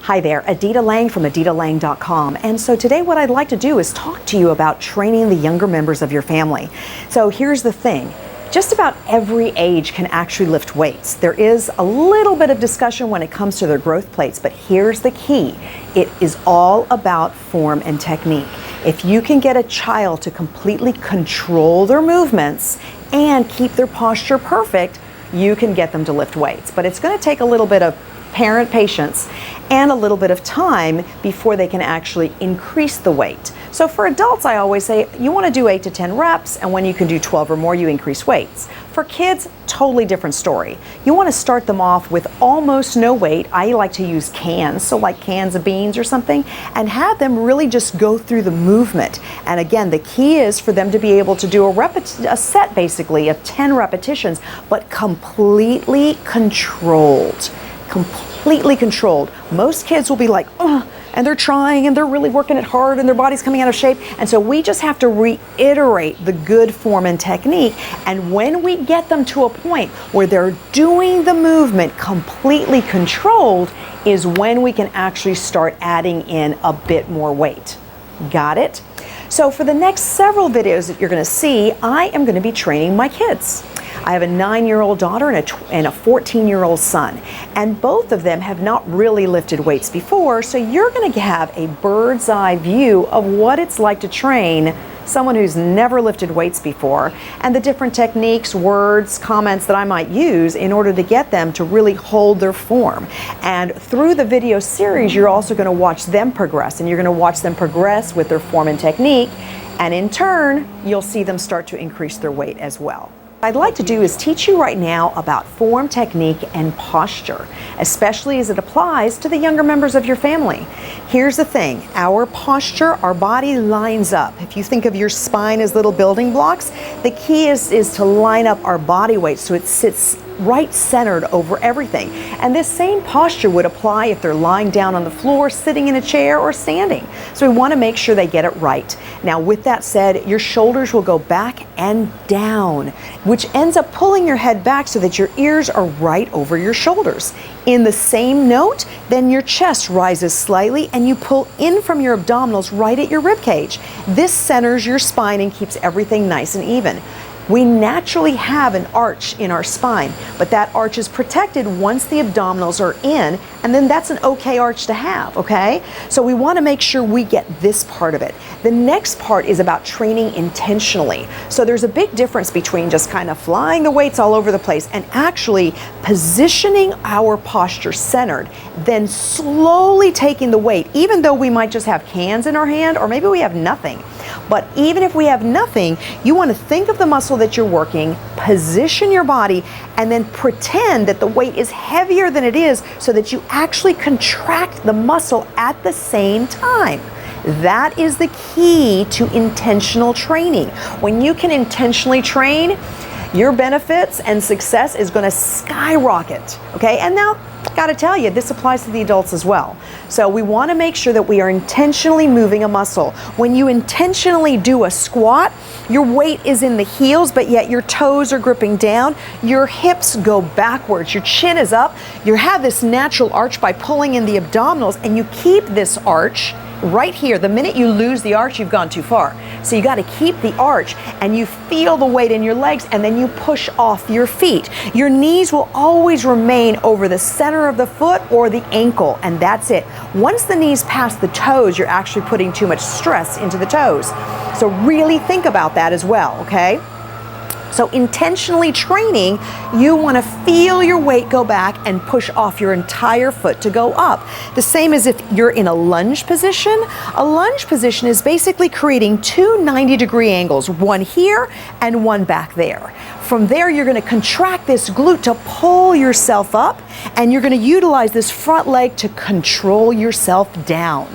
Hi there, Adita Lang from aditalang.com. And so today what I'd like to do is talk to you about training the younger members of your family. So here's the thing. Just about every age can actually lift weights. There is a little bit of discussion when it comes to their growth plates, but here's the key. It is all about form and technique. If you can get a child to completely control their movements and keep their posture perfect, you can get them to lift weights. But it's going to take a little bit of parent patience and a little bit of time before they can actually increase the weight. So for adults, I always say you want to do 8 to 10 reps, and when you can do 12 or more, you increase weights. For kids, totally different story. You want to start them off with almost no weight. I like to use cans, so like cans of beans or something, and have them really just go through the movement. And again, the key is for them to be able to do a set basically of 10 repetitions, but completely controlled. Completely controlled. Most kids will be like, oh, and they're trying and they're really working it hard and their body's coming out of shape. And so we just have to reiterate the good form and technique. And when we get them to a point where they're doing the movement completely controlled is when we can actually start adding in a bit more weight. Got it? So for the next several videos that you're going to see, I am going to be training my kids. I have a 9-year-old daughter and a 14-year-old son, and both of them have not really lifted weights before, so you're going to have a bird's eye view of what it's like to train someone who's never lifted weights before, and the different techniques, words, comments that I might use in order to get them to really hold their form. And through the video series, you're also going to watch them progress, and you're going to watch them progress with their form and technique, and in turn, you'll see them start to increase their weight as well. What I'd like to do is teach you right now about form, technique, and posture, especially as it applies to the younger members of your family. Here's the thing, our posture, our body lines up. If you think of your spine as little building blocks, the key is to line up our body weight so it sits right centered over everything. And this same posture would apply if they're lying down on the floor, sitting in a chair, or standing. So we want to make sure they get it right. Now with that said, your shoulders will go back and down, which ends up pulling your head back so that your ears are right over your shoulders. In the same note, then your chest rises slightly and you pull in from your abdominals right at your rib cage. This centers your spine and keeps everything nice and even. We naturally have an arch in our spine, but that arch is protected once the abdominals are in, and then that's an okay arch to have, okay? So we want to make sure we get this part of it. The next part is about training intentionally. So there's a big difference between just kind of flying the weights all over the place and actually positioning our posture centered, then slowly taking the weight, even though we might just have cans in our hand, or maybe we have nothing. But even if we have nothing, you want to think of the muscle that you're working, position your body, and then pretend that the weight is heavier than it is so that you actually contract the muscle at the same time. That is the key to intentional training. When you can intentionally train, your benefits and success is going to skyrocket, okay? And now, got to tell you, this applies to the adults as well. So we want to make sure that we are intentionally moving a muscle. When you intentionally do a squat, your weight is in the heels, but yet your toes are gripping down. Your hips go backwards. Your chin is up. You have this natural arch by pulling in the abdominals, and you keep this arch right here. The minute you lose the arch, you've gone too far. So you got to keep the arch, and you feel the weight in your legs, and then you push off your feet. Your knees will always remain over the center of the foot or the ankle, and that's it. Once the knees pass the toes, you're actually putting too much stress into the toes. So really think about that as well, okay? So intentionally training, you want to feel your weight go back and push off your entire foot to go up. The same as if you're in a lunge position. A lunge position is basically creating two 90-degree angles, one here and one back there. From there, you're going to contract this glute to pull yourself up, and you're going to utilize this front leg to control yourself down.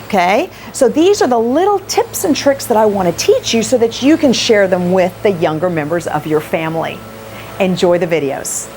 Okay, so these are the little tips and tricks that I want to teach you so that you can share them with the younger members of your family. Enjoy the videos.